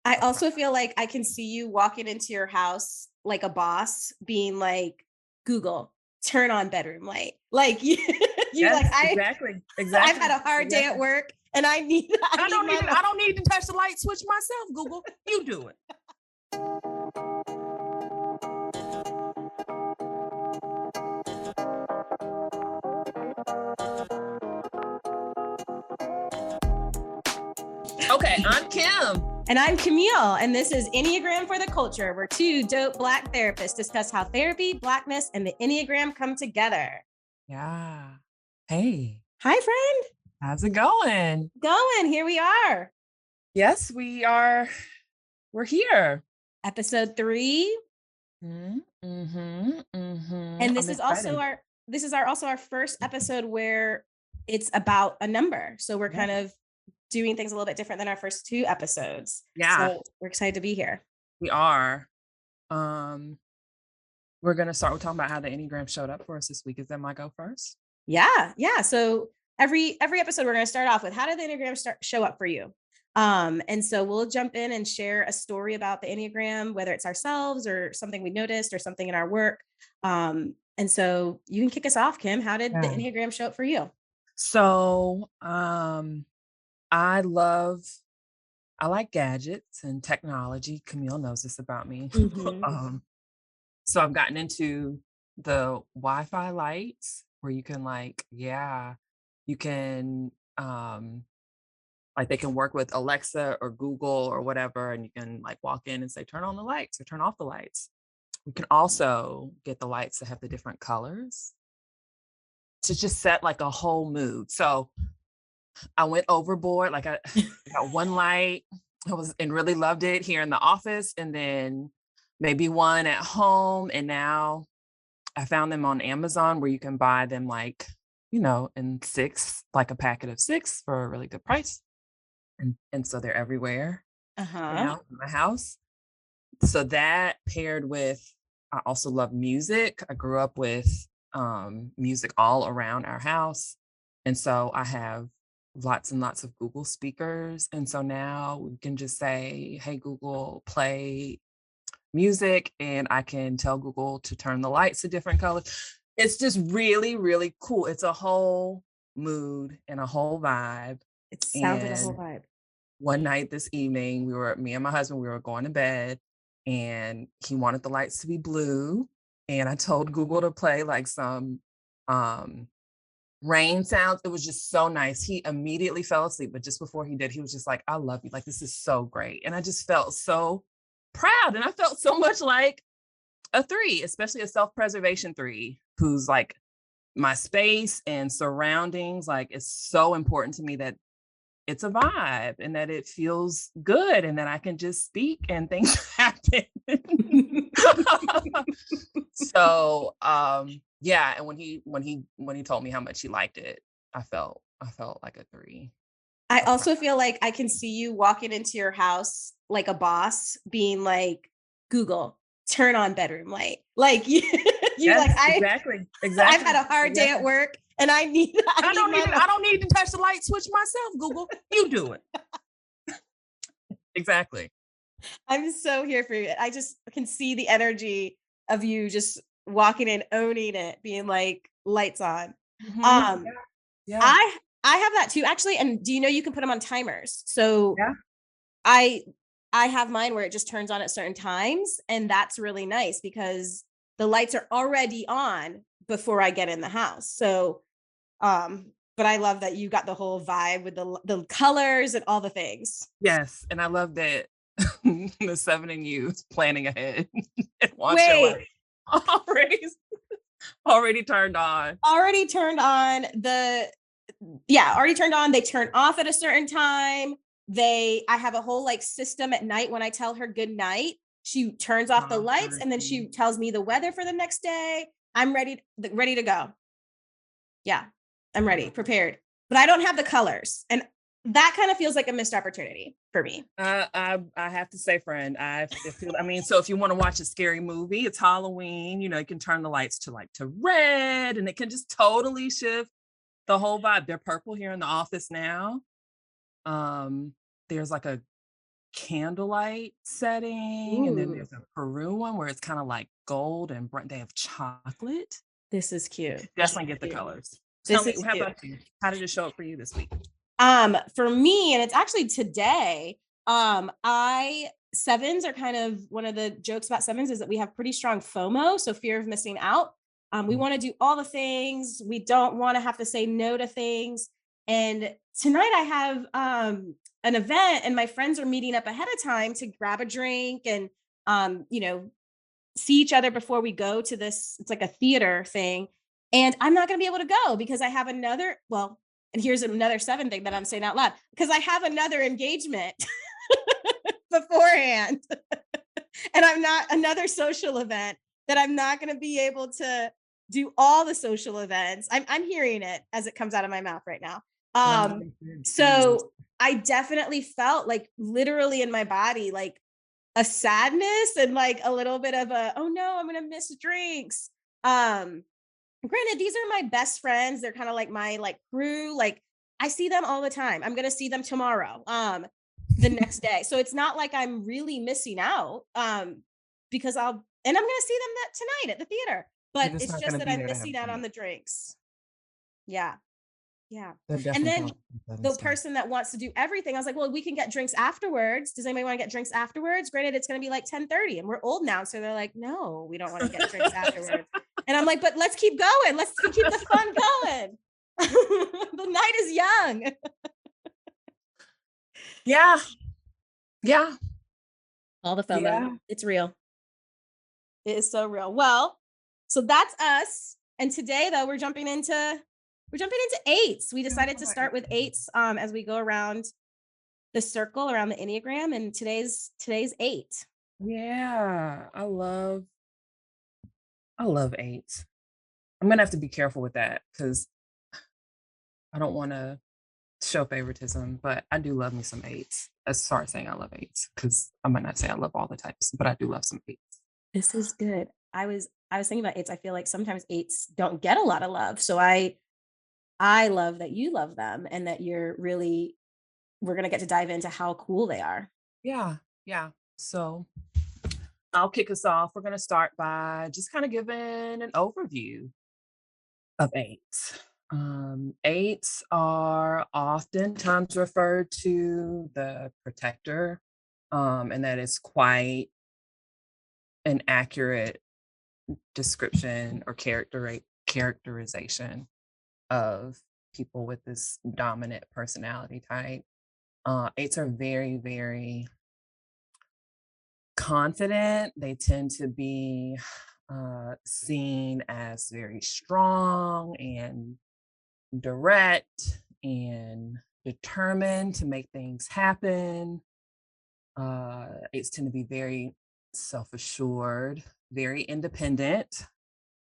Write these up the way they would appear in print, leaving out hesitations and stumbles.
I also feel like I can see you walking into your house like a boss, being like, Google, turn on bedroom light. Like you like Yes, exactly. I've had Exactly. a hard day at Exactly. work and I need my I don't need to touch the light switch myself, Google. You do it. Okay, I'm Kim. And I'm Camille, and this is Enneagram for the Culture, where two dope Black therapists discuss how therapy, Blackness, and the Enneagram come together. Yeah. Hey, Hi, friend. how's it going? Going. Here we are. Yes, we are. We're here. Episode 3. And And I'm excited. this is our first episode where it's about a number. So we're kind of doing things a little bit different than our first 2 episodes. Yeah, So we're excited to be here. we are. Um, we're gonna start with talking about how the Enneagram showed up for us this week. Is that my go first? Yeah. So every episode we're going to start off with, how did the Enneagram show up for you? And so we'll jump in and share a story about the Enneagram, whether it's ourselves or something we noticed or something in our work. And so you can kick us off, Kim. How did the Yeah. Enneagram show up for you? So, I like gadgets and technology. Camille knows this about me. Mhm. So I've gotten into the Wi-Fi lights where you can you can like they can work with Alexa or Google or whatever, and you can like walk in and say, turn on the lights or turn off the lights. You can also get the lights that have the different colors to just set like a whole mood. So I went overboard. Like I got one light. I was and really loved it here in the office, and then maybe one at home. And now I found them on Amazon where you can buy them like, in 6, like a packet of 6 for a really good price. And so they're everywhere Uh-huh. now in my house. So that paired with I also love music. I grew up with music all around our house. And so I have lots and lots of Google speakers. And so now we can just say, hey, Google, play music, and I can tell Google to turn the lights to different colors. It's just really, really cool. It's a whole mood and a whole vibe. It sounds like a whole And vibe. one night this evening, me and my husband, we were going to bed, and he wanted the lights to be blue. And I told Google to play like some um rain sounds. It was just so nice. He immediately fell asleep, but just before he did, he was just like, I love you. Like, this is so great. And I just felt so proud. And I felt so much like a 3, especially a self-preservation 3, who's like my space and surroundings. Like, it's so important to me that it's a vibe and that it feels good and that I can just speak and things happen. So yeah, and when he told me how much he liked it, I felt like a 3. I also feel like I can see you walking into your house like a boss, being like, Google, turn on bedroom light. Like you Yes, like exactly. I've had Exactly. a hard day at Exactly. work and I need I don't need to touch the light switch myself, Google. You do it. Exactly. I'm so here for you. I just can see the energy of you just walking in, owning it, being like, lights on. Yeah. Um, Yeah. I have that too, actually. And do you know you can put them on timers? So Yeah. I I have mine where it just turns on at certain times, and that's really nice because the lights are already on before I get in the house. So, but I love that you got the whole vibe with the colors and all the things. Yes. And I love that the 7 in you is planning ahead and wants your Wait, light already already turned on. already turned on already turned on. They turn off at a certain time. I have a whole like system at night when I tell her good night. She turns off the lights and then she tells me the weather for the next day. I'm ready to go. Yeah, I'm ready, prepared. But I don't have the colors. And that kind of feels like a missed opportunity for me. I have to say, friend, so if you want to watch a scary movie, it's Halloween, you can turn the lights to red, and it can just totally shift the whole vibe. They're purple here in the office now. There's like a candlelight setting, and then Ooh, there's a Peru one where it's kinda like gold and bright they have chocolate. this is cute. This is Definitely get the cute. colors. Tell This me, is how cute. about you? How did it show up for you this week? For me, and it's actually today, I sevens are kind of one of the jokes about sevens is that we have pretty strong FOMO, so fear of missing out. We Mm, want to do all the things. We don't want to have to say no to things. And tonight I have an event and my friends are meeting up ahead of time to grab a drink and you know, see each other before we go to this. It's like a theater thing. And I'm not going to be able to go because I have another, well, and here's another seven thing that I'm saying out loud because I have another engagement beforehand. And I'm not another social event that I'm not going to be able to do all the social events. I'm hearing it as it comes out of my mouth right now. well, Um, so I definitely felt like literally in my body, like a sadness and like a little bit of a, oh no, I'm gonna miss drinks. Um, Granted, these are my best friends. They're kind of like my like crew. Like I see them all the time. I'm gonna see them tomorrow, the next day. So it's not like I'm really missing out. Because and I'm gonna see them that tonight at the theater. You're But just it's not just gonna that be I'm there to have missing a out on drink. the drinks. Yeah. Yeah. That And definitely then comes with that and the stuff. person that wants to do everything, I was like, well, we can get drinks afterwards. Does anybody want to get drinks afterwards? Granted, it's going to be like 10:30 and we're old now. So they're like, no, we don't want to get drinks afterwards. And I'm like, but let's keep going. Let's keep the fun going. The night is young. Yeah, yeah, All the FOMO. yeah. It's real. It is so real. Well, so that's us. And today though, we're jumping into eights. We We gonna decided talk to about start with eating. eights as we go around the circle around the Enneagram, and today's 8. Yeah, I love 8s. I'm gonna have to be careful with that because I don't wanna show favoritism, but I do love me some 8s. As far as saying I love 8s, because I might not say I love all the types, but I do love some 8s. This is good. I was thinking about eights. I feel like sometimes eights don't get a lot of love. So I love that you love them and that we're gonna get to dive into how cool they are. Yeah, yeah. So I'll kick us off. We're gonna start by just kind of giving an overview of 8s. 8s are oftentimes referred to the protector, and that is quite an accurate description or characterization of people with this dominant personality type. 8s are very, very confident. They tend to be seen as very strong and direct and determined to make things happen. 8s tend to be very self assured, very independent,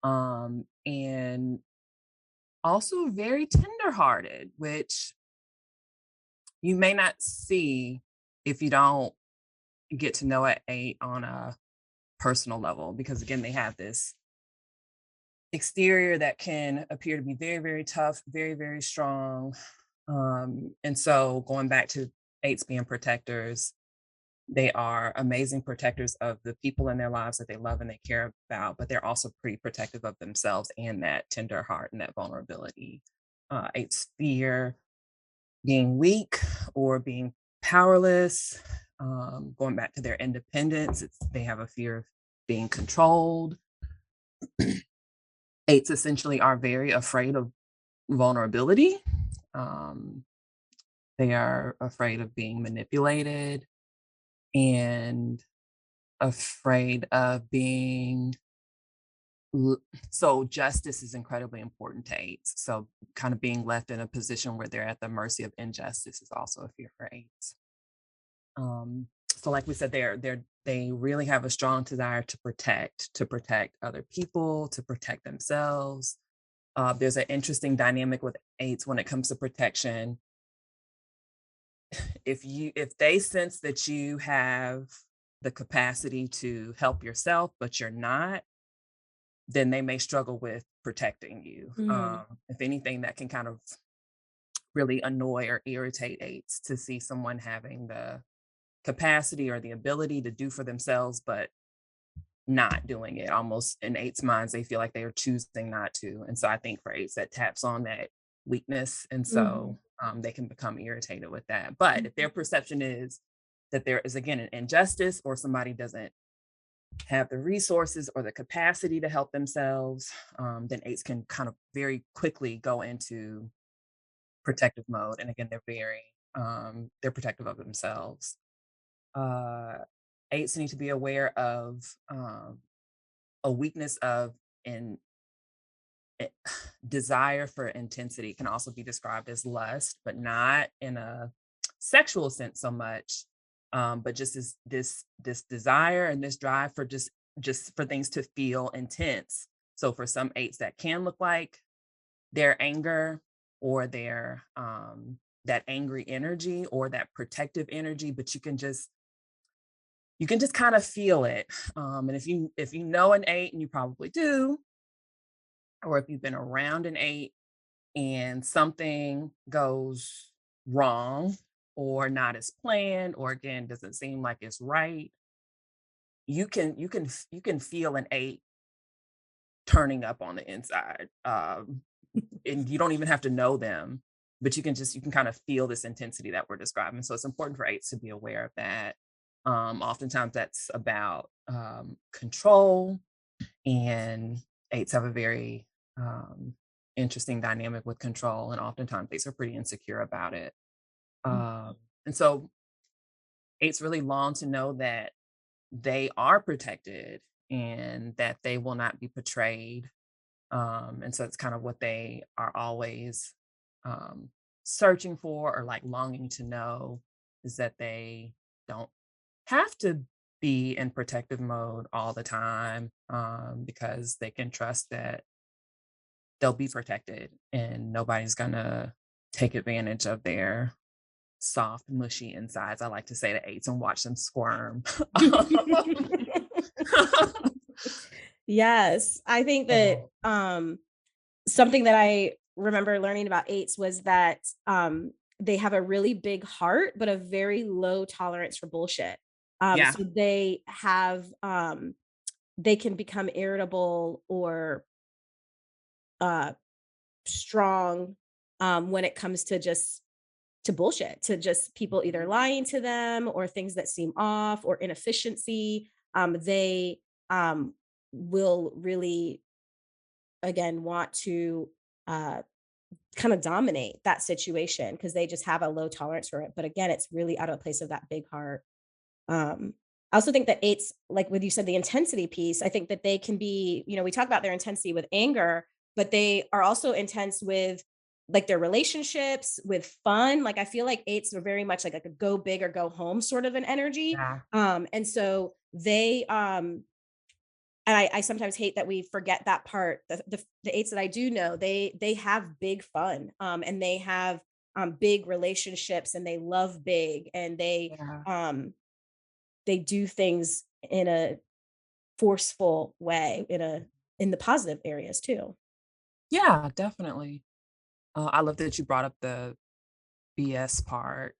and also very tenderhearted, which you may not see if you don't get to know an 8 on a personal level, because again, they have this exterior that can appear to be very, very tough, very, very strong. And so going back to 8s being protectors, they are amazing protectors of the people in their lives that they love and they care about, but they're also pretty protective of themselves and that tender heart and that vulnerability. 8s fear being weak or being powerless. Going back to their independence, they have a fear of being controlled. 8s essentially are very afraid of vulnerability. Um, they are afraid of being manipulated and afraid of being so justice is incredibly important to 8s. So kind of being left in a position where they're at the mercy of injustice is also a fear for 8s. So like we said, they really have a strong desire to protect other people, to protect themselves. There's an interesting dynamic with 8s when it comes to protection. If they sense that you have the capacity to help yourself, but you're not, then they may struggle with protecting you. Mm, If anything, that can kind of really annoy or irritate 8s to see someone having the capacity or the ability to do for themselves, but not doing it. Almost in eights minds, they feel like they are choosing not to. And so I think for eights, that taps on that weakness. And Mhm. so they can become irritated with that. But if their perception is that there is, again, an injustice, or somebody doesn't have the resources or the capacity to help themselves, then eights can kind of very quickly go into protective mode. And again, they're protective of themselves. Uh, Eights need to be aware of a weakness of in eh, desire for intensity. Can also be described as lust, but not in a sexual sense so much, but just this desire and this drive for just for things to feel intense. So for some eights, that can look like their anger, or their that angry energy, or that protective energy, but you can just kind of feel it. And if you know an eight, and you probably do, or if you've been around an eight and something goes wrong, or not as planned, or again doesn't seem like it's right, you can feel an eight turning up on the inside. And you don't even have to know them, but you can kind of feel this intensity that we're describing. So it's important for eights to be aware of that. Oftentimes that's about control, and eights have a very um, interesting dynamic with control, and oftentimes eights are pretty insecure about it. Um, and so eights really long to know that they are protected, and that they will not be betrayed. And so it's kind of what they are always um, searching for, or like longing to know, is that they don't have to be in protective mode all the time, because they can trust that they'll be protected, and nobody's gonna take advantage of their soft, mushy insides. I like to say to eights and watch them squirm. Yes, I think that, Oh, something that I remember learning about eights was that, they have a really big heart, but a very low tolerance for bullshit. yeah, So they can become irritable or, uh, strong, when it comes to bullshit, to just people either lying to them or things that seem off or inefficiency. They, will really, again, want to, uh, kind of dominate that situation because they just have a low tolerance for it. But again, it's really out of a place of that big heart. Um, I also think that eights, like when you said the intensity piece, I think that they can be, we talk about their intensity with anger, but they are also intense with like their relationships, with fun. Like I feel like eights are very much like a go big or go home sort of an energy. yeah. And so and I sometimes hate that we forget that part. The eights that I do know, they have big fun, and they have big relationships, and they love big, and Yeah. um they do things in a forceful way, in the positive areas too. Yeah, definitely. I love that you brought up the BS part,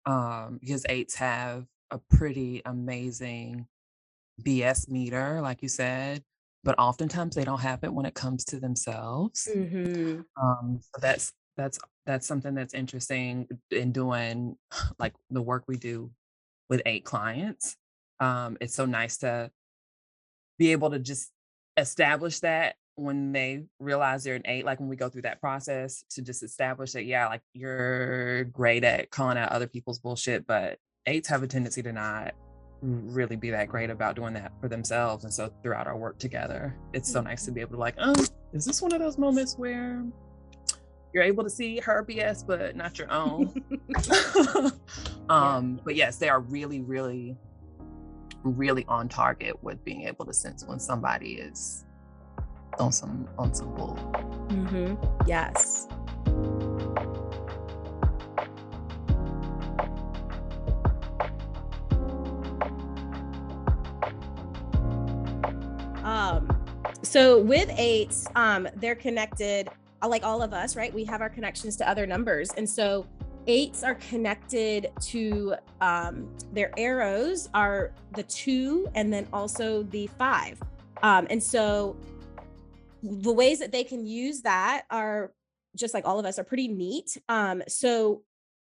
because eights have a pretty amazing BS meter, like you said, but oftentimes they don't have it when it comes to themselves. Mhm. So that's something that's interesting in doing like the work we do with eight clients. It's so nice to be able to just establish that when they realize they're an eight, like when we go through that process, to just establish that, yeah, like you're great at calling out other people's bullshit, but eights have a tendency to not really be that great about doing that for themselves. And so throughout our work together, it's so nice to be able to like, oh, is this one of those moments where you're able to see her BS, but not your own? Yeah. But yes, they are really, really, really on target with being able to sense when somebody is on some bull. Mhm. Yes. Um, so with eights, they're connected, like all of us, right? We have our connections to other numbers. And so Eights are connected to their arrows are the two and then also the five. And so the ways that they can use that are just like all of us are pretty neat. So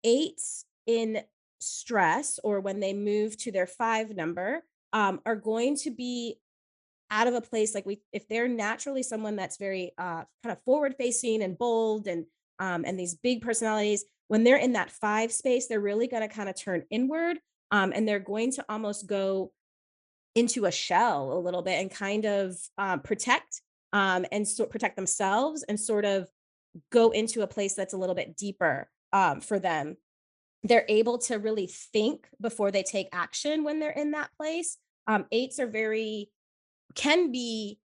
eights in stress or when they move to their five number are going to be out of a place like we if they're naturally someone that's very kind of forward facing and bold and these big personalities when they're in that five space they're really going to kind of turn inward and they're going to almost go into a shell a little bit and kind of protect and protect themselves and sort of go into a place that's a little bit deeper for them. They're able to really think before they take action when they're in that place. Eights are very can be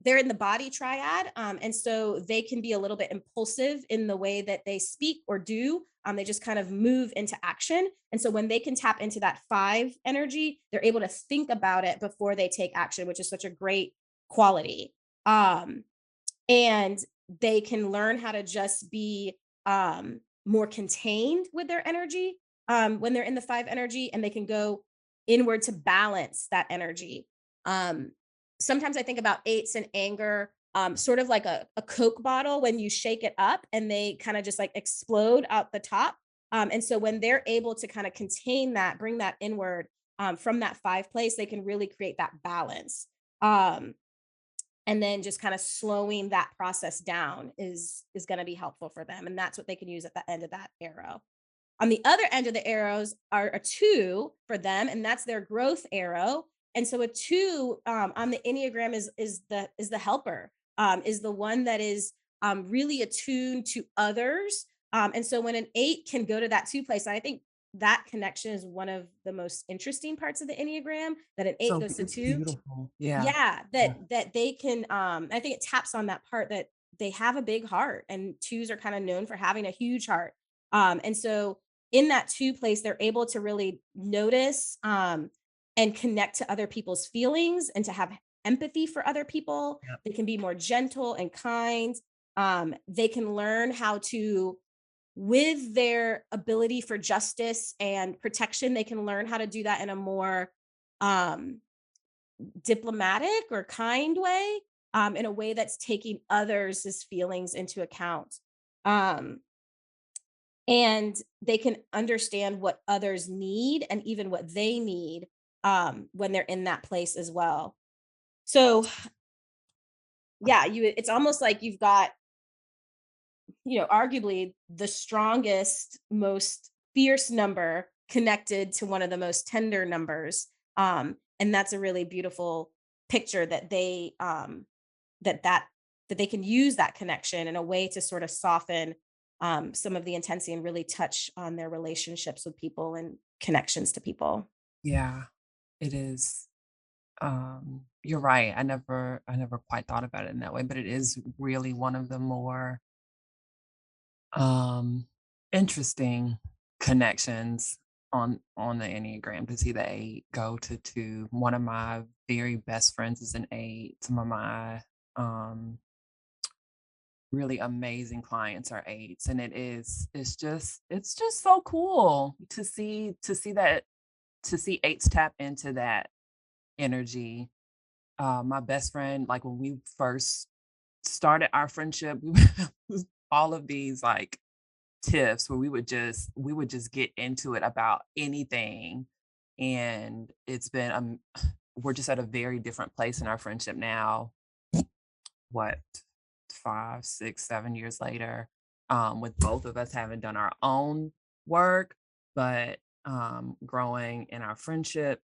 they're in the body triad and so they can be a little bit impulsive in the way that they speak or do they just kind of move into action and so when they can tap into that five energy they're able to think about it before they take action which is such a great quality um and they can learn how to just be more contained with their energy when they're in the five energy and they can go inward to balance that energy. Um, Sometimes I think about eights and anger, sort of like a Coke bottle when you shake it up and they kind of just like explode out the top. And so when they're able to kind of contain that, bring that inward from that five place, they can really create that balance. Um, and then just kind of slowing that process down is going to be helpful for them and that's what they can use at the end of that arrow. On the other end of the arrows are a two for them and that's their growth arrow and so a two on the enneagram is the helper is the one that is really attuned to others and so when an eight can go to that two place I think that connection is one of the most interesting parts of the enneagram that an eight goes to It's two. beautiful. Yeah. Yeah, Yeah. that they can, I think it taps on that part that they have a big heart, and 2s are kinda known for having a huge heart. And so in that 2 place, they're able to really notice, and connect to other people's feelings and to have empathy for other people. Yep. They can be more gentle and kind. They can learn how to with their ability for justice and protection, they can learn how to do that in a more, um diplomatic or kind way, in a way that's taking others' feelings into account. Um, and they can understand what others need and even what they need when they're in that place as well. So, yeah, it's almost like you've got, arguably the strongest, most fierce number connected to one of the most tender numbers. And that's a really beautiful picture that that they can use that connection in a way to sort of soften some of the intensity and really touch on their relationships with people and connections to people. Yeah, it is. You're right. I never quite thought about it in that way, but it is really one of the more um interesting connections on the Enneagram to see the eight go to two. One of my very best friends is an eight. Some of my um really amazing clients are eights. And it's just so cool to see eights tap into that energy. My best friend, like when we first started our friendship, we all of these like tiffs where we would just get into it about anything. And it's been we're just at a very different place in our friendship now. What 5, 6, 7 years later, with both of us having done our own work, but growing in our friendship.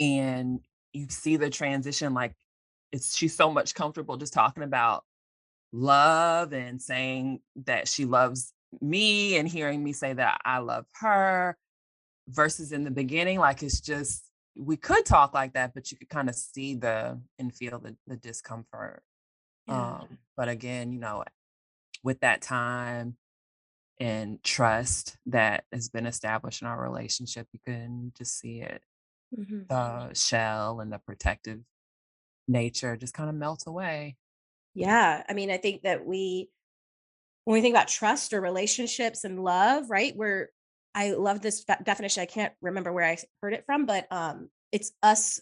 And you see the transition, like she's so much comfortable just talking about love and saying that she loves me and hearing me say that I love her versus in the beginning, like it's just we could talk like that, but you could kind of see the and feel the discomfort. Yeah. But again, with that time and trust that has been established in our relationship, you can just see it. Mhm. The shell and the protective nature just kind of melts away. Yeah. I mean, I think that when we think about trust or relationships and love, right? Where I love this definition. I can't remember where I heard it from, but it's us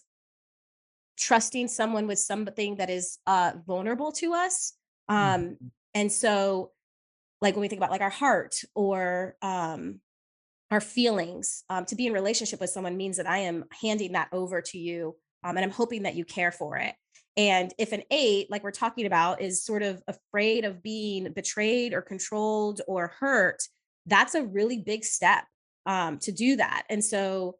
trusting someone with something that is vulnerable to us. Um, Mhm, and so, like when we think about like our heart or our feelings, to be in relationship with someone means that I am handing that over to you, and I'm hoping that you care for it. And if an eight, like we're talking about, is sort of afraid of being betrayed or controlled or hurt, that's a really big step to do that. And so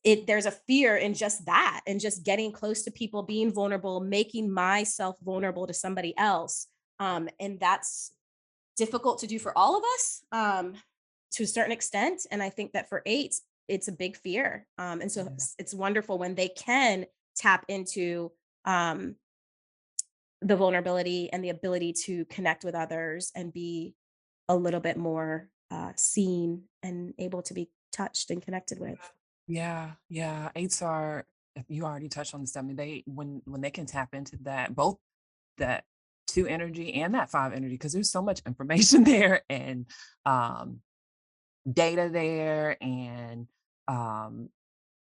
there's a fear in just that, and just getting close to people, being vulnerable, making myself vulnerable to somebody else. And that's difficult to do for all of us, to a certain extent. And I think that for eights, it's a big fear. And so yeah. it's wonderful when they can tap into um, the vulnerability and the ability to connect with others and be a little bit more seen and able to be touched and connected with. Yeah, yeah, 8s are you already touched on this, I mean, they when they can tap into that, both that 2 energy and that 5 energy, because there's so much information there and, um, data there and, um,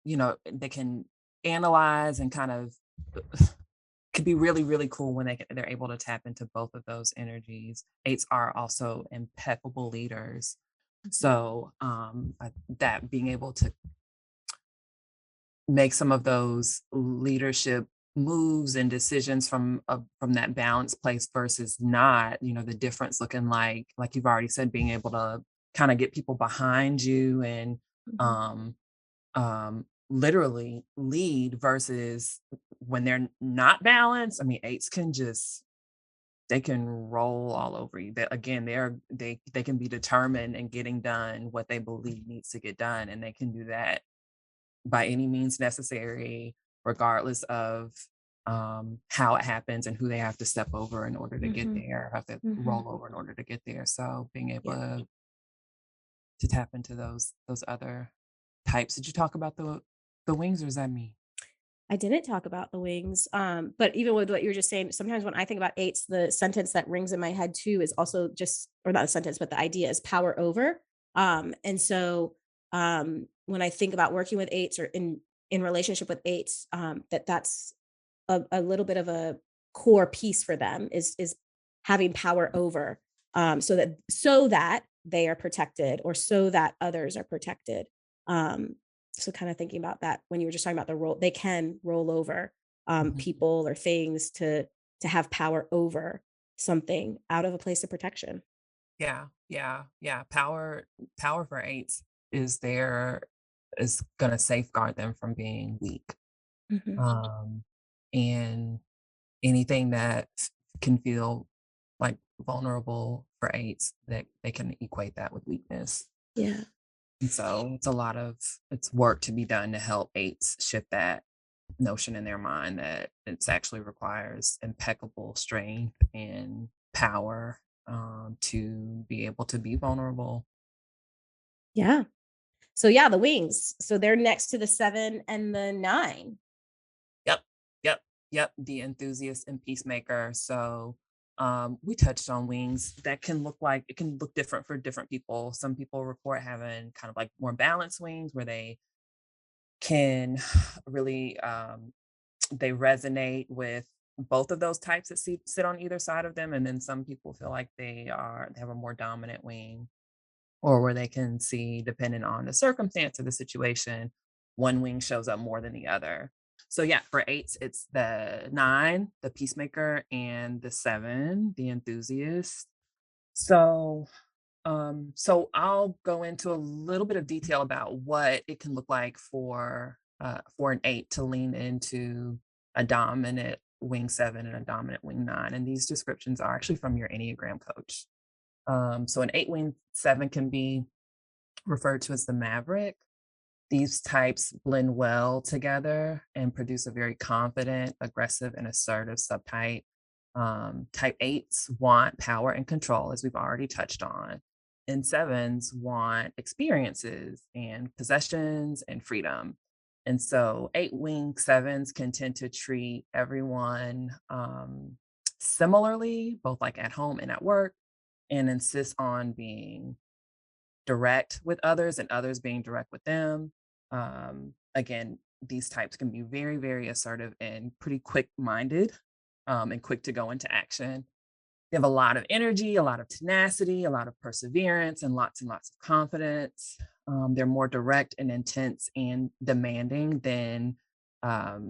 they can analyze and kind of could be really, really cool when they're able to tap into both of those energies. 8s are also impeccable leaders. Mhm. So, that being able to make some of those leadership moves and decisions from that balanced place versus not, the difference looking like you've already said, being able to kind of get people behind you and Mhm. um literally lead versus when they're not balanced. I mean, eights can just they can roll all over you. That again, they can be determined in getting done what they believe needs to get done, and they can do that by any means necessary, regardless of how it happens and who they have to step over in order to get Mhm. there, have to Mhm. roll over in order to get there. So being able Yeah. to tap into those other types. Did you talk about the wings, or is that me? I didn't talk about the wings, but even with what you were just saying, sometimes when I think about eights, the sentence that rings in my head too is also just, or not a sentence, but the idea is power over. And so when I think about working with eights or in relationship with eights, that's a little bit of a core piece for them is having power over, so that they are protected or so that others are protected. Um, so kind of thinking about that when you were just talking about the role, they can roll over Mhm. people or things to have power over something out of a place of protection. Yeah, yeah, yeah. Power for eights is there is gonna safeguard them from being weak. Mhm. Um, and anything that can feel like vulnerable for eights, that they can equate that with weakness. Yeah. And so it's work to be done to help eights shift that notion in their mind that it's actually requires impeccable strength and power to be able to be vulnerable. Yeah. So yeah, the wings. So they're next to the 7 and the 9. Yep, yep, yep. The enthusiast and peacemaker. So we touched on wings that can look like it can look different for different people. Some people report having kind of like more balanced wings where they can really they resonate with both of those types that sit on either side of them. And then some people feel like they have a more dominant wing, or where they can see, depending on the circumstance of the situation, one wing shows up more than the other. So yeah, for eights, it's the 9, the peacemaker, and the 7, the enthusiast. So so I'll go into a little bit of detail about what it can look like for an 8 to lean into a dominant wing 7 and a dominant wing 9. And these descriptions are actually from your Enneagram coach. So an 8 wing 7 can be referred to as the maverick. These types blend well together and produce a very confident, aggressive, and assertive subtype. Type 8s want power and control, as we've already touched on. And 7s want experiences and possessions and freedom. And so 8 wing 7s can tend to treat everyone similarly, both like at home and at work. and insists on being direct with others and others being direct with them. Again, these types can be very, very assertive and pretty quick minded, and quick to go into action. They have a lot of energy, a lot of tenacity, a lot of perseverance, and lots of confidence. They're more direct and intense and demanding than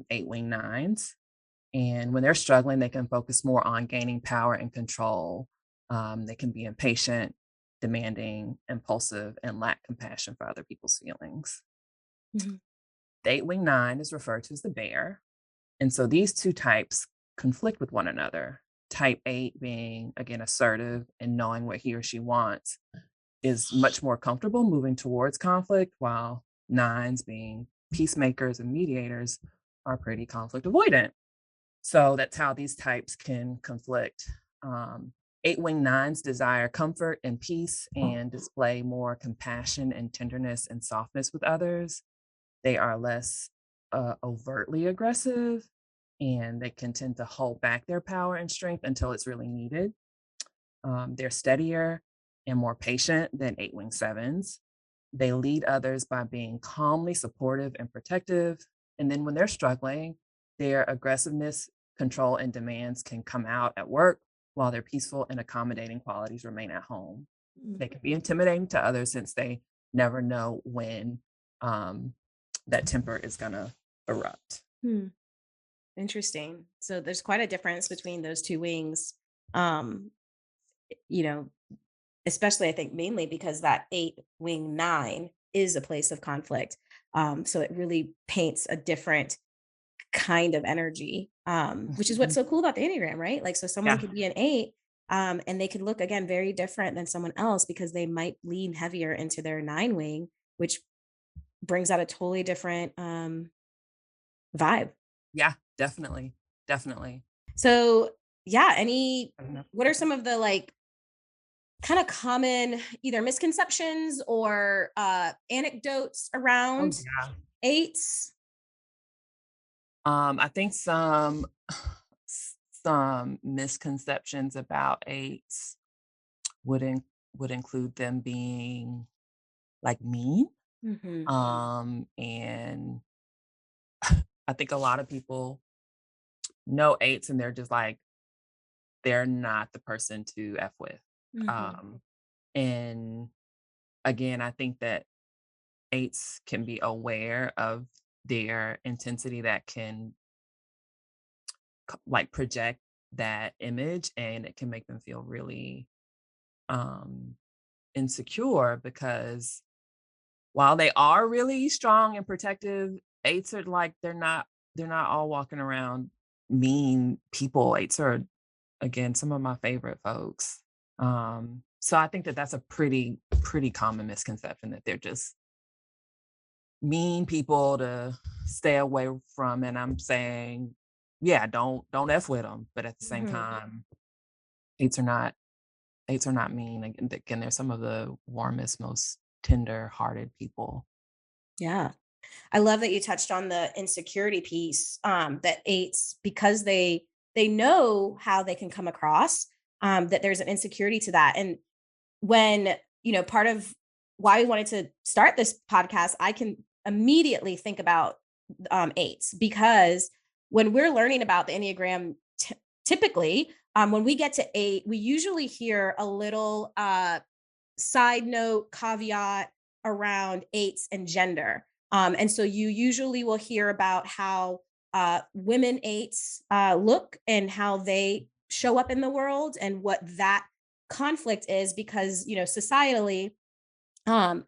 eight wing nines. And when they're struggling, they can focus more on gaining power and control. They can be impatient, demanding, impulsive, and lack compassion for other people's feelings. Mhm. The eight wing nine is referred to as the bear. And so these two types conflict with one another. Type eight being, again, assertive and knowing what he or she wants is much more comfortable moving towards conflict, while nines being peacemakers and mediators are pretty conflict avoidant. So that's how these types can conflict. Eight wing nines desire comfort and peace and display more compassion and tenderness and softness with others. They are less overtly aggressive, and they can tend to hold back their power and strength until it's really needed. They're steadier and more patient than eight wing sevens. They lead others by being calmly supportive and protective. And then when they're struggling, their aggressiveness, control, and demands can come out at work, while their peaceful and accommodating qualities remain at home. Mm. They can be intimidating to others since they never know when that temper is going to erupt. Hmm. Interesting. So there's quite a difference between those two wings. Um, you know, especially I think mainly because that eight wing nine is a place of conflict. So it really paints a different kind of energy, which is what's Mhm. so cool about the Enneagram, right? Like, so someone Yeah. could be an eight, and they could look again very different than someone else because they might lean heavier into their nine wing, which brings out a totally different vibe. Yeah. Definitely. Definitely. So, yeah, any Mhm. what are some of the like kind of common either misconceptions or anecdotes Oh, around yeah. eights? I think some misconceptions about eights would would include them being like mean. Hmm. And I think a lot of people know eights and they're just like they're not the person to F with. Hmm. Um, and again, I think that eights can be aware of their intensity that can like project that image, and it can make them feel really um insecure because while they are really strong and protective, eights are like they're not all walking around mean people. Eights are again some of my favorite folks. So I think that that's a pretty common misconception that they're just mean people to stay away from. And I'm saying, yeah, don't f with them, but at the same Hmm. time, eights are not eights are not mean. Again, they're some of the warmest, most tender-hearted people. Yeah. I love that you touched on the insecurity piece, that eights, because they know how they can come across, that there's an insecurity to that. And when, part of why we wanted to start this podcast, I can immediately think about eights because when we're learning about the Enneagram, typically, when we get to eight, we usually hear a little side note caveat around eights and gender. And so you usually will hear about how women eights look and how they show up in the world and what that conflict is because, societally, um,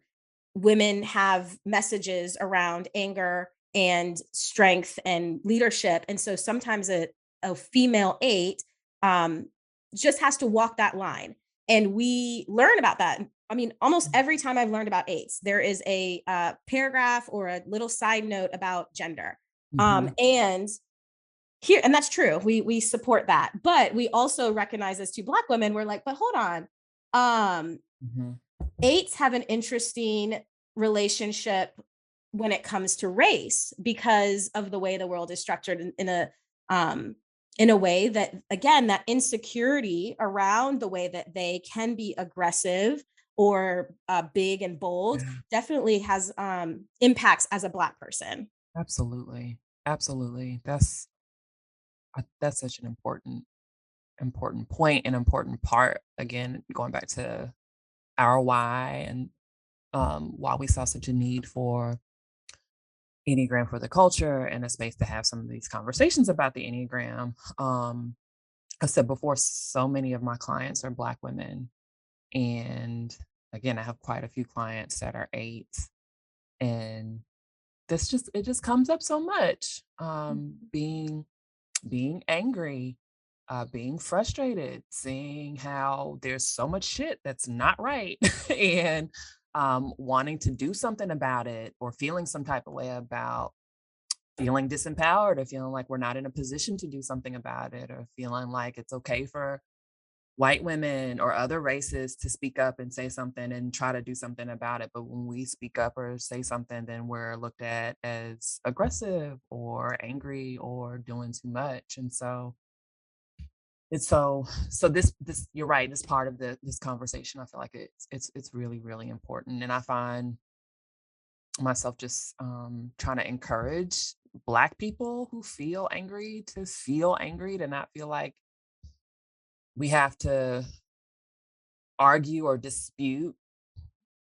women have messages around anger and strength and leadership. And so sometimes a female eight um, just has to walk that line. And we learn about that. I mean, almost every time I've learned about eights, there is a paragraph or a little side note about gender. Mhm, And here, and that's true. We support that, but we also recognize as two Black women, we're like, but hold on. Um, mhm, Eights have an interesting relationship when it comes to race because of the way the world is structured in a um in a way that, again, that insecurity around the way that they can be aggressive or big and bold Yeah, definitely has impacts as a Black person. absolutely. Absolutely. That's such an important point and important part. Again, going back to our why and why we saw such a need for Enneagram for the culture and a space to have some of these conversations about the Enneagram. I said before, so many of my clients are Black women. And again, I have quite a few clients that are eights. And it just comes up so much. Being angry, being frustrated, seeing how there's so much shit that's not right, and wanting to do something about it, or feeling some type of way about feeling disempowered, or feeling like we're not in a position to do something about it, or feeling like it's okay for white women or other races to speak up and say something and try to do something about it. But when we speak up or say something, then we're looked at as aggressive or angry or doing too much. And so it's so this you're right, this part of this conversation, I feel like it's really, really important. And I find myself just trying to encourage Black people who feel angry to feel angry, to not feel like we have to argue or dispute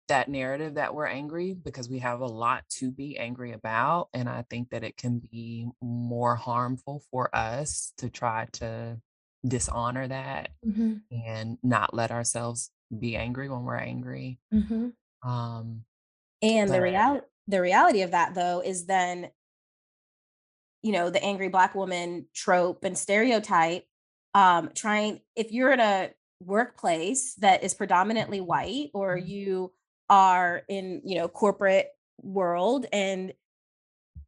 that narrative that we're angry, because we have a lot to be angry about. And I think that it can be more harmful for us to try to dishonor that Mhm, and not let ourselves be angry when we're angry. mhm. Um, And but the reality of that though is then, the angry Black woman trope and stereotype, trying if you're in a workplace that is predominantly white, or you are in, corporate world, and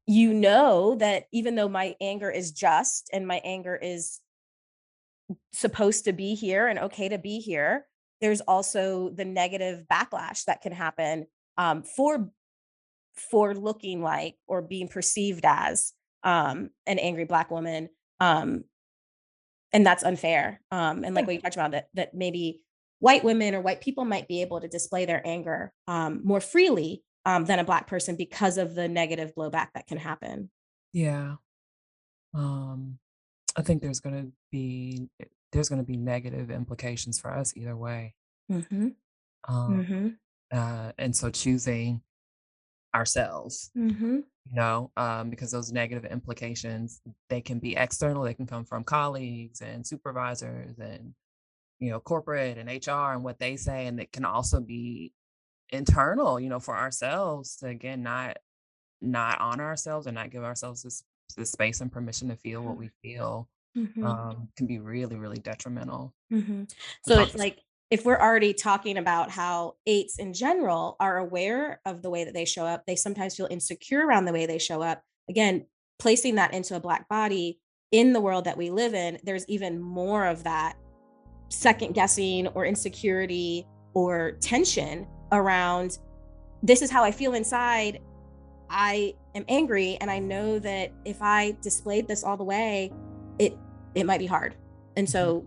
that even though my anger is just and my anger is supposed to be here and okay to be here, there's also the negative backlash that can happen for looking like or being perceived as an angry Black woman. Um, and that's unfair. And like yeah, what you talked about, that maybe white women or white people might be able to display their anger more freely than a Black person because of the negative blowback that can happen. yeah. Um, I think there's gonna be negative implications for us either way. Mhm. Um, Mhm. and so choosing ourselves, Mhm. because those negative implications, they can be external, they can come from colleagues and supervisors and, corporate and HR and what they say. And it can also be internal, for ourselves to, again, not honor ourselves and not give ourselves this space and permission to feel what we feel, Mhm. can be really, really detrimental. Mhm. We So talked it's this. like if we're already talking about how eights in general are aware of the way that they show up, they sometimes feel insecure around the way they show up. Again, placing that into a Black body in the world that we live in, there's even more of that second guessing or insecurity or tension around, this is how I feel inside. I am angry and I know that if I displayed this all the way, it it might be hard. And Mhm. so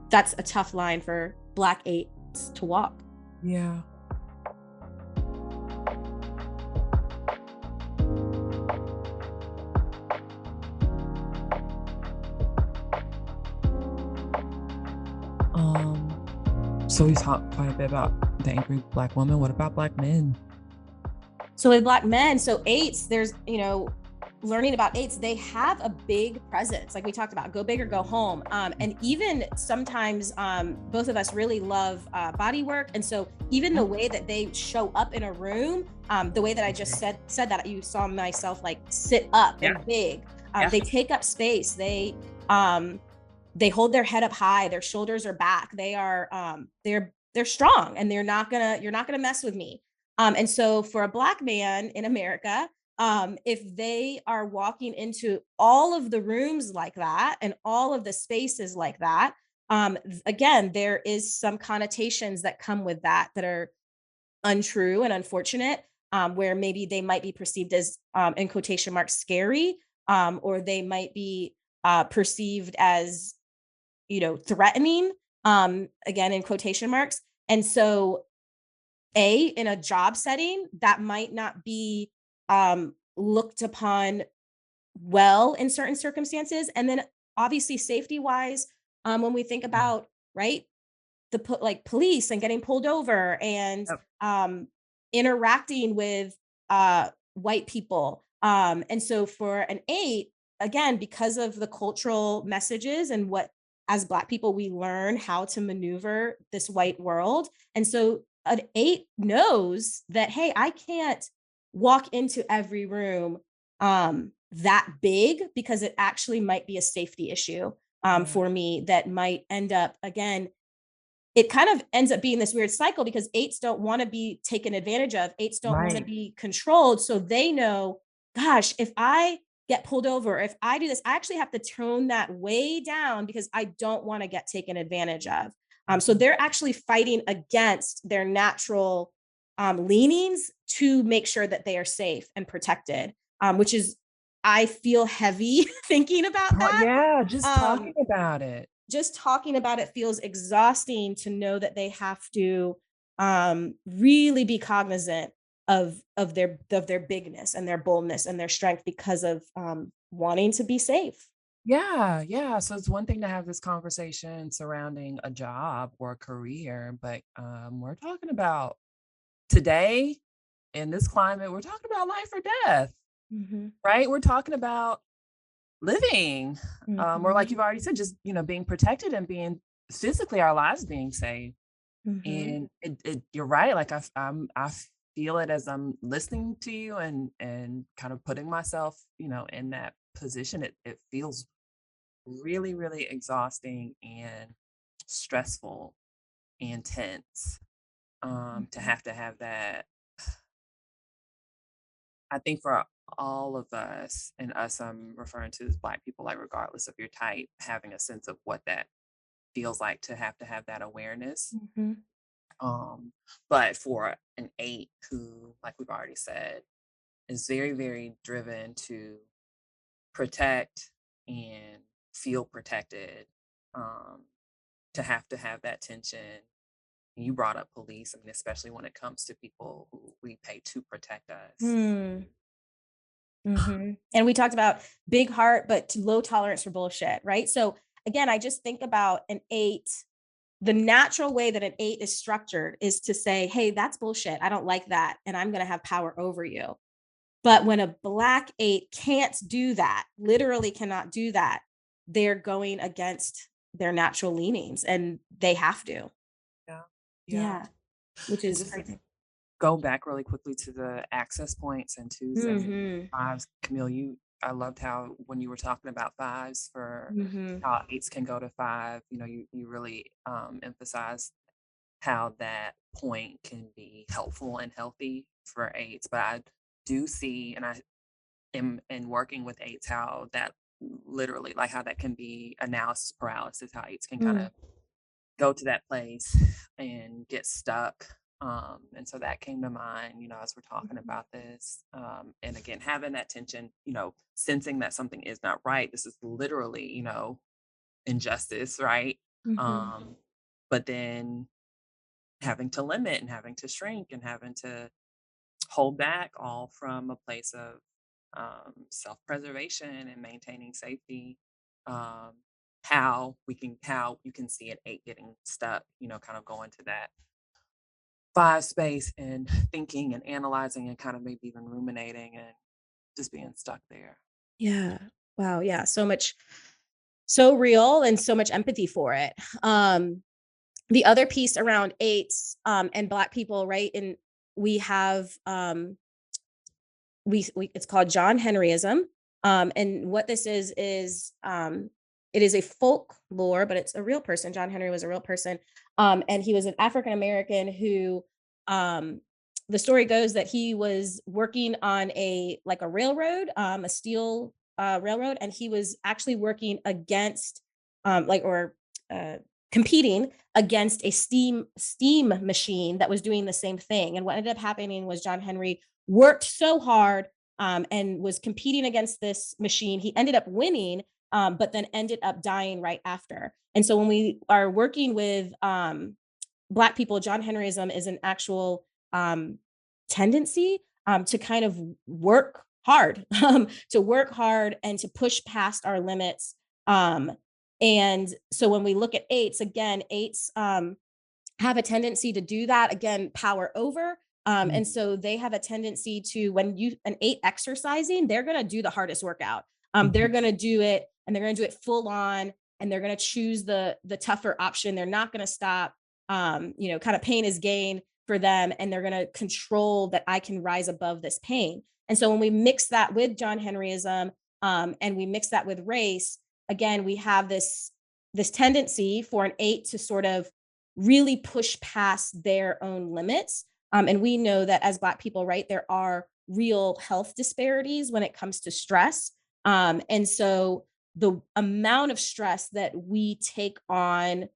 that's a tough line for Black eights to walk. Yeah. Um, so we talked quite a bit about the angry Black woman. What about Black men? So with Black men, so eights, there's, learning about eights, they have a big presence. Like we talked about, go big or go home. And even sometimes both of us really love body work. And so even the Mhm. way that they show up in a room, the way that I just Mhm. said that you saw myself like sit up Yeah, and big, yeah. they take up space. Um, they hold their head up high, their shoulders are back, they're strong, and you're not gonna mess with me. And so for a Black man in America, if they are walking into all of the rooms like that and all of the spaces like that, again, there is some connotations that come with that are untrue and unfortunate, where maybe they might be perceived as, in quotation marks, scary, or they might be perceived as, threatening, again, in quotation marks. And so, in a job setting, that might not be looked upon well in certain circumstances. And then obviously safety wise, when we think Yeah. about, right, like police and getting pulled over and Yep. um interacting with white people. And so for an 8, again, because of the cultural messages and what, as black people, we learn how to maneuver this white world. And so an 8 knows that, hey, I can't walk into every room that big, because it actually might be a safety issue Yeah. for me that might end up, again, it kind of ends up being this weird cycle, because 8s don't want to be taken advantage of. 8s don't want to Right. be controlled. So they know, gosh, if I get pulled over, if I do this, I actually have to tone that way down because I don't want to get taken advantage of. So Mhm. they're actually fighting against their natural leanings to make sure that they are safe and protected, which is, I feel heavy thinking about that. Yeah, just Um, talking about it. just talking about it feels exhausting, to know that they have to really be cognizant of their bigness and their boldness and their strength, because of wanting to be safe. Yeah, yeah, so it's one thing to have this conversation surrounding a job or a career, but, we're talking about today, in this climate, we're talking about life or death, Mhm, right? We're talking about living, or like mhm, you've already said, just, being protected and being physically our lives being saved. mhm, And it you're right, like, I feel it as I'm listening to you and kind of putting myself, in that position. It feels really, really exhausting and stressful and tense, mhm, to have that. I think for all of us, and us I'm referring to as Black people, like, regardless of your type, having a sense of what that feels like to have that awareness. mhm, Um, but for an 8 who, like we've already said, is very, very driven to protect and feel protected, um, to have that tension. You brought up police, I mean, especially when it comes to people who we pay to protect us. mm, mhm. And we talked about big heart, but low tolerance for bullshit, right? So again, I just think about an 8. The natural way that an 8 is structured is to say, hey, that's bullshit. I don't like that. And I'm going to have power over you. But when a black 8 can't do that, literally cannot do that, they're going against their natural leanings, and they have to. Yeah. Yeah. Yeah, which And is just to crazy. go back really quickly to the access points and twos and Mhm. fives, Camille, I loved how when you were talking about fives for Mhm. how eights can go to five, you really emphasized how that point can be helpful and healthy for eights. But I do see, and I am in working with eights, how that literally, like how that can be analysis paralysis, how eights can kind Mm. of go to that place and get stuck. And so that came to mind, as we're talking Mhm. about this. And again, having that tension, sensing that something is not right. This is literally, injustice, right? Mhm. Um, but then having to limit and having to shrink and having to hold back, all from a place of self-preservation and maintaining safety. um, how you can see an 8 getting stuck, kind of going to that 5 space and thinking and analyzing and kind of maybe even ruminating and just being stuck there. Yeah. Wow, yeah, so much, so real, and so much empathy for it. The other piece around 8s, and black people, right? And we have, we it's called John Henryism. And what this is it is a folklore, but it's a real person. John Henry was a real person. And he was an African American who, um the story goes that he was working on a railroad, a steel railroad, and he was actually working against, or uh competing against a steam machine that was doing the same thing. And what ended up happening was John Henry worked so hard, and was competing against this machine. He ended up winning, but then ended up dying right after. And so when we are working with Black people, John Henryism is an actual um, tendency to kind of work hard, to work hard and to push past our limits. Um, and so when we look at eights, again, eights have a tendency to do that again, power over. Mm, And so they have a tendency to, when you an eight exercising, they're going to do the hardest workout. They're mhm, going to do it, and they're going to do it full on, and they're going to choose the tougher option. They're not going to stop. Kind of pain is gain for them, and they're going to control that I can rise above this pain. And so when we mix that with John Henryism, and we mix that with race, again, we have this tendency for an eight to sort of really push past their own limits. And we know that as Black people, right, there are real health disparities when it comes to stress. And so the amount of stress that we take on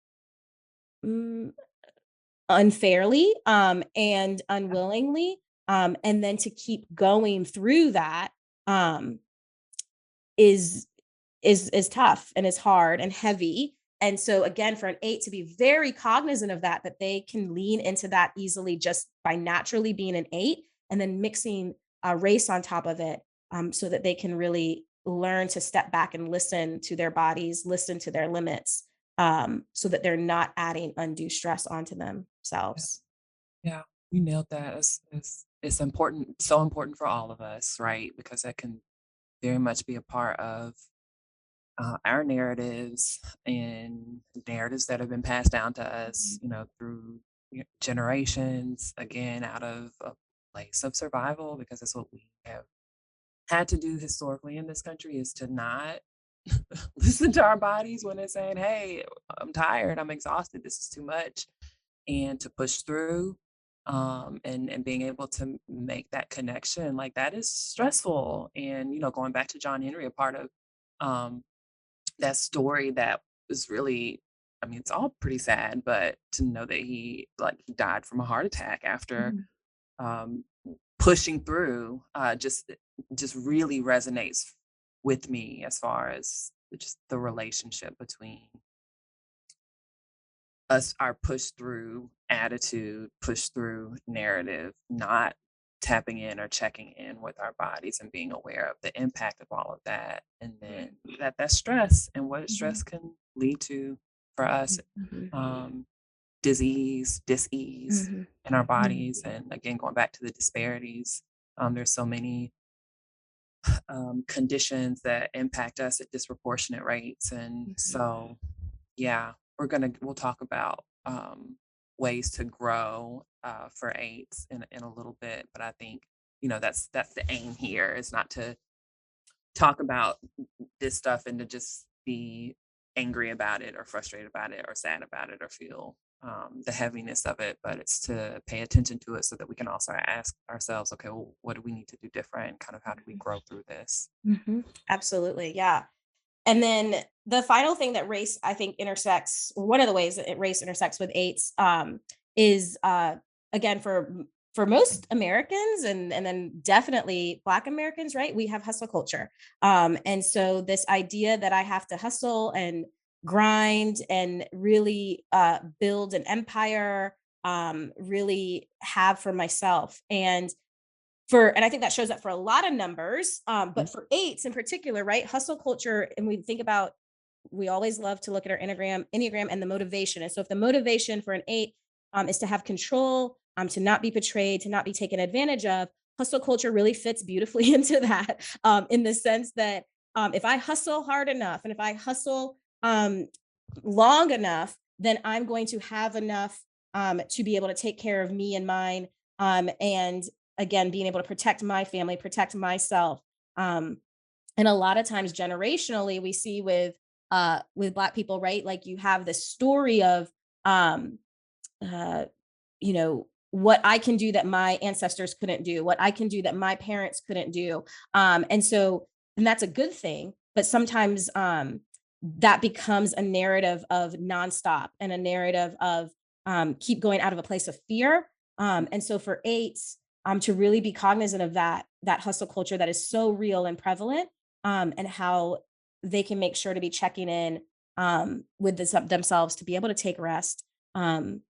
mm, unfairly and unwillingly, and then to keep going through that um, is is tough and is hard and heavy. And so again, for an eight to be very cognizant of that, that they can lean into that easily just by naturally being an eight, and then mixing race on top of it, so that they can really learn to step back and listen to their bodies, listen to their limits, so that they're not adding undue stress onto yeah, themselves. yeah, you nailed that. It's important, so important for all of us, right? Because that can very much be a part of our narratives and narratives that have been passed down to us, through generations, again, out of a place of survival, because that's what we have had to do historically in this country is to not listen to our bodies when they're saying, "Hey, I'm tired, I'm exhausted, this is too much," and to push through, and being able to make that connection, like, that is stressful, and, going back to John Henry, a part of, um, that story that was really, I mean, it's all pretty sad, but to know that he died from a heart attack after, Mhm. um, pushing through, just really resonates with me as far as just the relationship between us, our push through attitude, push through narrative, not tapping in or checking in with our bodies and being aware of the impact of all of that. And then that stress and what stress Mhm. can lead to for us, Mhm. um, disease, dis-ease Mhm. in our Mhm. bodies. And again, going back to the disparities, there's so many conditions that impact us at disproportionate rates. And Mhm. so, yeah, we'll talk about ways to grow for AIDS in a little bit, but I think that's the aim here is not to talk about this stuff and to just be angry about it or frustrated about it or sad about it or feel the heaviness of it, but it's to pay attention to it so that we can also ask ourselves, okay, well, what do we need to do different? Kind of how do we grow through this? Mhm. Absolutely. Yeah. And then the final thing that race, I think, intersects, or one of the ways that race intersects with eights, is again for most Americans, and then definitely Black Americans, right? We have hustle culture, and so this idea that I have to hustle and grind and really build an empire, really have for myself, and I think that shows up for a lot of numbers, Mhm. but for eights in particular, right? Hustle culture, and we think about, we always love to look at our enneagram and the motivation. And so if the motivation for an eight is to have control, to not be betrayed, to not be taken advantage of, hustle culture really fits beautifully into that, in the sense that if I hustle hard enough and if I hustle long enough, then I'm going to have enough to be able to take care of me and mine, and again, being able to protect my family, protect myself. Um, and a lot of times generationally, we see with Black people, right? Like you have this story of um uh, what I can do that my ancestors couldn't do, what I can do that my parents couldn't do. And that's a good thing. But sometimes that becomes a narrative of nonstop and a narrative of keep going out of a place of fear. And so for eights, to really be cognizant of that hustle culture that is so real and prevalent, and how they can make sure to be checking in with themselves to be able to take rest, um,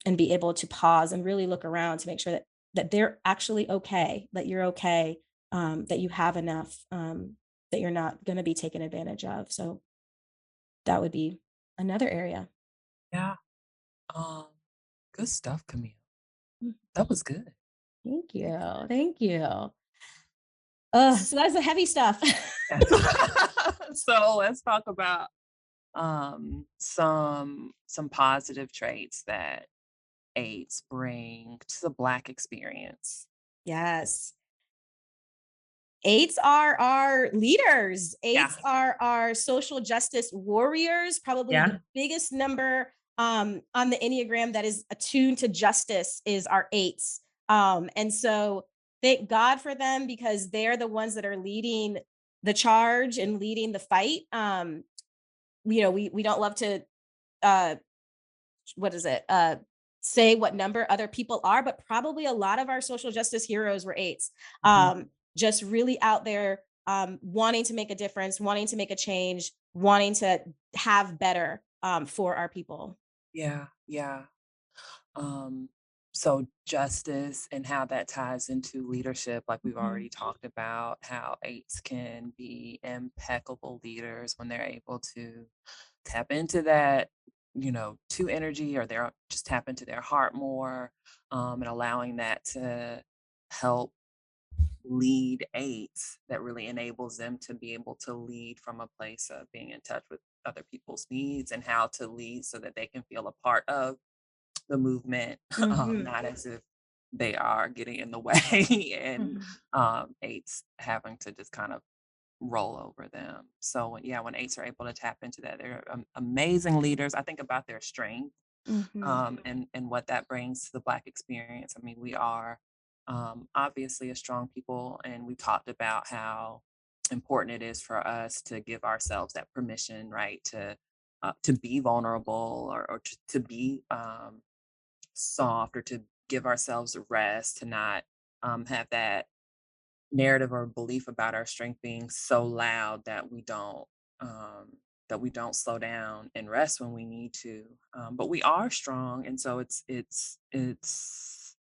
and be able to pause and really look around to make sure that they're actually okay, that you're okay, that you have enough, that you're not going to be taken advantage of. So that would be another area. Yeah. Um, Good stuff, Camille. Mm, That was good. thank you. Thank you. So that's the heavy stuff. Yes. So let's talk about some positive traits that aides bring to the Black experience. Yes. Eights are our leaders. Yeah. Eights are our social justice warriors, probably Yeah. the biggest number on the Enneagram that is attuned to justice is our eights. And so thank God for them because they're the ones that are leading the charge and leading the fight. We don't love to uh what is it? Say what number other people are, but probably a lot of our social justice heroes were eights. Mhm. Just really out there, wanting to make a difference, wanting to make a change, wanting to have better for our people. Yeah. Yeah. Um, so justice and how that ties into leadership, like we've Mhm. already talked about, how eights can be impeccable leaders when they're able to tap into that, to energy, or they're just tap into their heart more, and allowing that to help lead eights that really enables them to be able to lead from a place of being in touch with other people's needs and how to lead so that they can feel a part of the movement, Mhm. not as if they are getting in the way and Mhm. eights having to just kind of roll over them. So yeah, when eights are able to tap into that, they're amazing leaders. I think about their strength, Mhm. and what that brings to the Black experience. I mean, we are obviously a strong people, and we talked about how important it is for us to give ourselves that permission, right, to be vulnerable, or to be soft, or to give ourselves a rest, to not have that narrative or belief about our strength being so loud um, that we don't slow down and rest when we need to. But we are strong, and so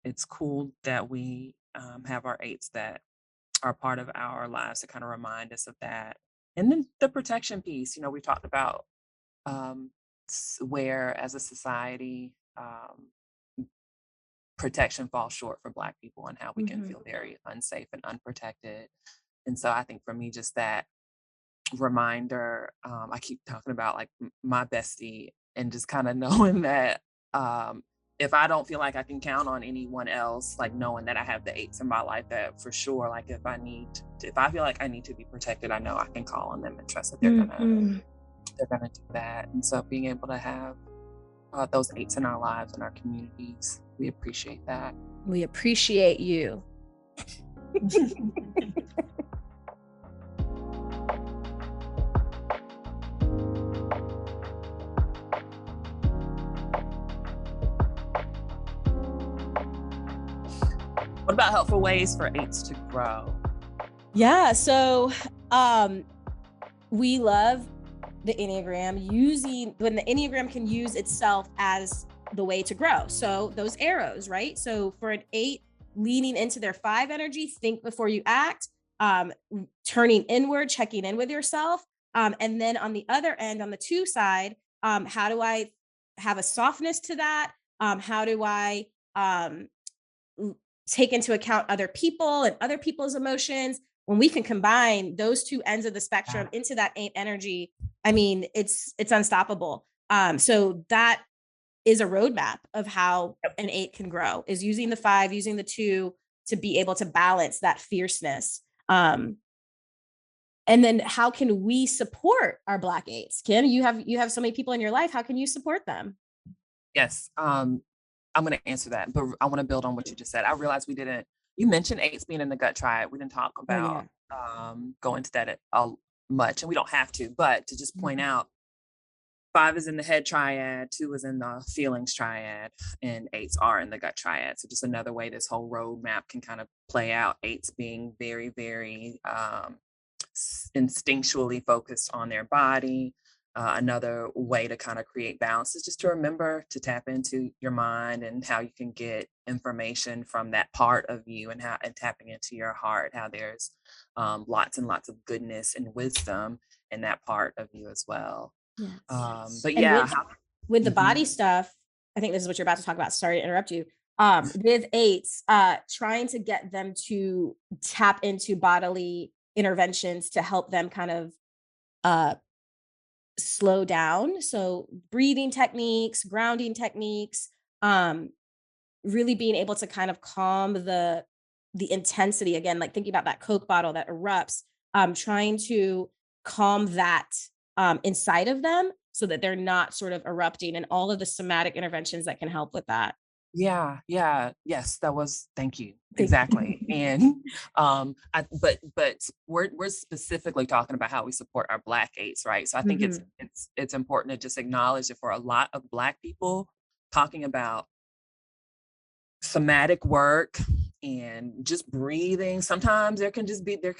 it's cool that we have our eights that are part of our lives to kind of remind us of that. And then the protection piece, we talked about where as a society protection falls short for Black people and how we can Mhm. feel very unsafe and unprotected. And so I think for me, just that reminder, I keep talking about like my bestie, and just kind of knowing that um, if I don't feel like I can count on anyone else, like knowing that I have the eights in my life, that for sure, like if I feel like I need to be protected, I know I can call on them and trust that Mhm. they're gonna do that. And so being able to have those eights in our lives and our communities, we appreciate that. We appreciate you. What about helpful ways for eights to grow? Yeah. So um, we love the Enneagram using when the Enneagram can use itself as the way to grow. So those arrows, right? So for an eight leaning into their five energy, think before you act, turning inward, checking in with yourself. And then on the other end, on the two side, how do I have a softness to that? How do I um, take into account other people and other people's emotions? When we can combine those two ends of the Yeah. spectrum into that eight energy, I mean, it's unstoppable. So that is a roadmap of how Yep. an eight can grow, is using the five, using the two to be able to balance that fierceness. And then how can we support our Black eights? Kim, you have so many people in your life. How can you support them? Yes. I'm going to answer that, but I want to build on what you just said. I realized you mentioned eights being in the gut triad. We didn't talk Oh about yeah. go into that much, and we don't have to, but to just point Mhm. out, five is in the head triad, two is in the feelings triad, and eights are in the gut triad. So just another way this whole roadmap can kind of play out. Eights being very, very instinctually focused on their body. Another way to kind of create balance is just to remember to tap into your mind and how you can get information from that part of you, and how and tapping into your heart, how there's lots and lots of goodness and wisdom in that part of you as well. Yes. But And yeah, with the mhm. body stuff, I think this is what you're about to talk about. Sorry to interrupt you. With eights, trying to get them to tap into bodily interventions to help them kind of uh slow down. So breathing techniques, grounding techniques, um, really being able to kind of calm the intensity again, like thinking about that Coke bottle that erupts, trying to calm that inside of them so that they're not sort of erupting, and all of the somatic interventions that can help with that. Yeah, yeah, yes, that was thank you. Thank Exactly. you. And but we're specifically talking about how we support our Black eights, right? So I think it's Mhm. it's important to just acknowledge that for a lot of Black people, talking about somatic work and just breathing, sometimes there can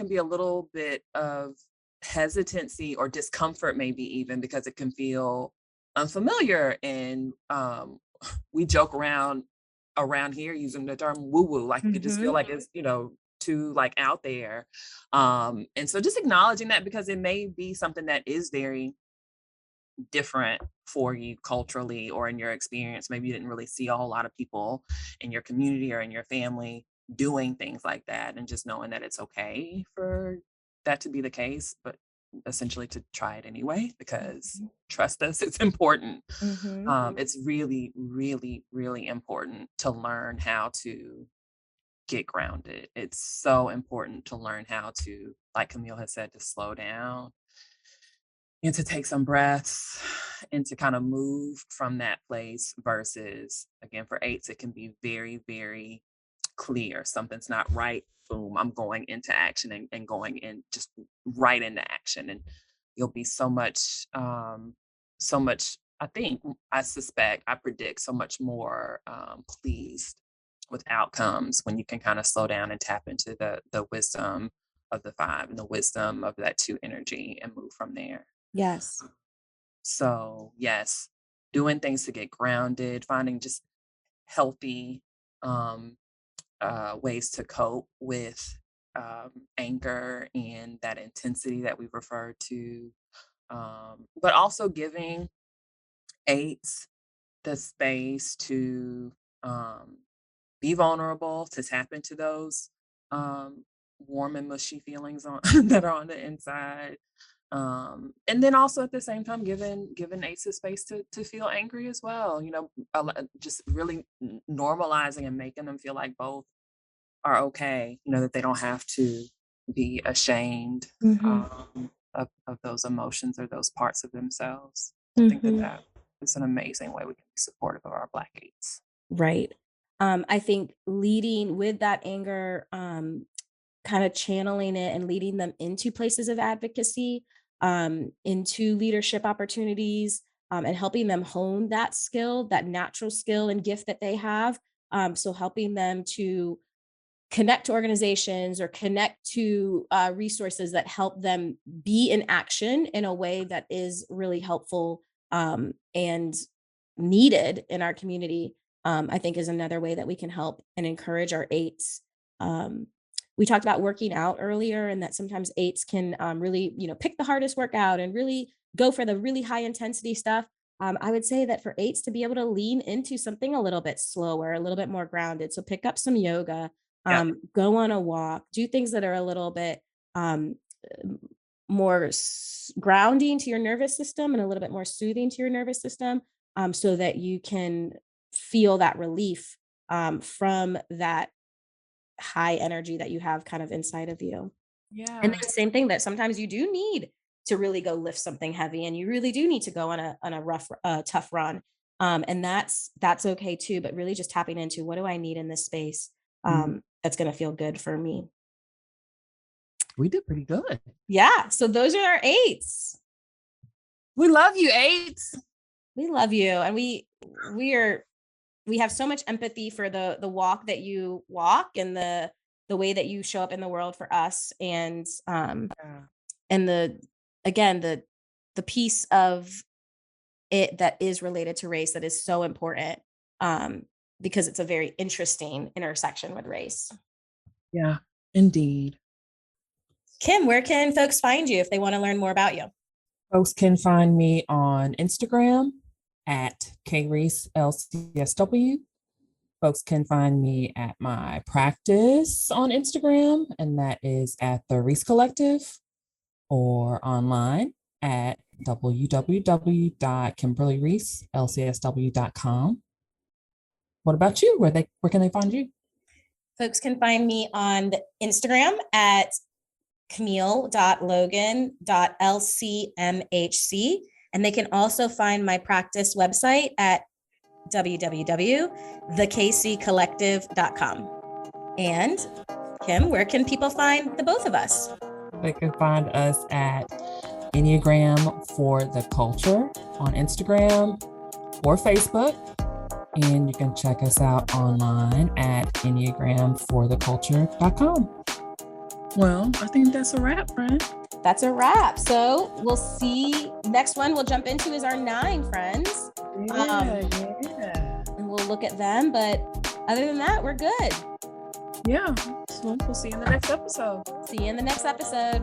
be a little bit of hesitancy or discomfort, maybe even because it can feel unfamiliar. And we joke around here using the term woo woo, like it could just feel Mhm. like it's, too like out there. And so just acknowledging that, because it may be something that is very different for you culturally or in your experience. Maybe you didn't really see a whole lot of people in your community or in your family doing things like that, and just knowing that it's okay for that to be the case, but essentially to try it anyway, because Mhm. trust us, it's important. Mhm. It's really, really, really important to learn how to get grounded. It's so important to learn how to, like Camille has said, to slow down and to take some breaths and to kind of move from that place, versus, again, for eights, it can be very, very clear. Something's not right. Boom, I'm going into action, and going in just right into action. And you'll be so much, I think, I suspect, I predict so much more pleased with outcomes when you can kind of slow down and tap into the wisdom of the five and the wisdom of that two energy and move from there. Yes. So, yes, doing things to get grounded, finding just healthy um, ways to cope with anger and that intensity that we've referred to, but also giving eights the space to um, be vulnerable, to tap into those warm and mushy feelings on that are on the inside. And then also at the same time, giving Ace a space to feel angry as well. Just really normalizing and making them feel like both are okay. That they don't have to be ashamed Mhm. of those emotions or those parts of themselves. I think that Mhm. that is an amazing way we can be supportive of our Black Aids. Right. I think leading with that anger, kind of channeling it and leading them into places of advocacy, into leadership opportunities, and helping them hone that skill, that natural skill and gift that they have. So helping them to connect to organizations or connect to resources that help them be in action in a way that is really helpful, and needed in our community, I think is another way that we can help and encourage our eights. Um, we talked about working out earlier, and that sometimes eights can really, pick the hardest workout and really go for the really high intensity stuff. I would say that for eights to be able to lean into something a little bit slower, a little bit more grounded. So pick up some yoga, Yep. go on a walk, do things that are a little bit um, more grounding to your nervous system and a little bit more soothing to your nervous system, so that you can feel that relief from that high energy that you have kind of inside of you. And Yeah. then same thing that sometimes you do need to really go lift something heavy, and you really do need to go on a rough, tough run. And that's okay too. But really just tapping into what do I need in this space, Mm. that's going to feel good for me. We did pretty good. Yeah. So those are our eights. We love you, eights. We love you, and we have so much empathy for the walk that you walk and the way that you show up in the world for us. And Yeah. and the piece of it that is related to race that is so important, because it's a very interesting intersection with race. Yeah, indeed. Kim, where can folks find you if they want to learn more about you? Folks can find me on Instagram at KReeseLCSW. Folks can find me at my practice on Instagram, and that is at the Reese Collective, or online at www.kimberlyreeselcsw.com. What about you? Where can they find you? Folks can find me on Instagram at camille.logan.lcmhc. And they can also find my practice website at www.thekccollective.com. And Kim, where can people find the both of us? They can find us at Enneagram for the Culture on Instagram or Facebook. And you can check us out online at enneagramfortheculture.com. Well, I think that's a wrap, friend. That's a wrap. So we'll see. Next one we'll jump into is our 9 friends. Yeah. And we'll look at them. But other than that, we're good. Yeah. So we'll see you in the next episode. See you in the next episode.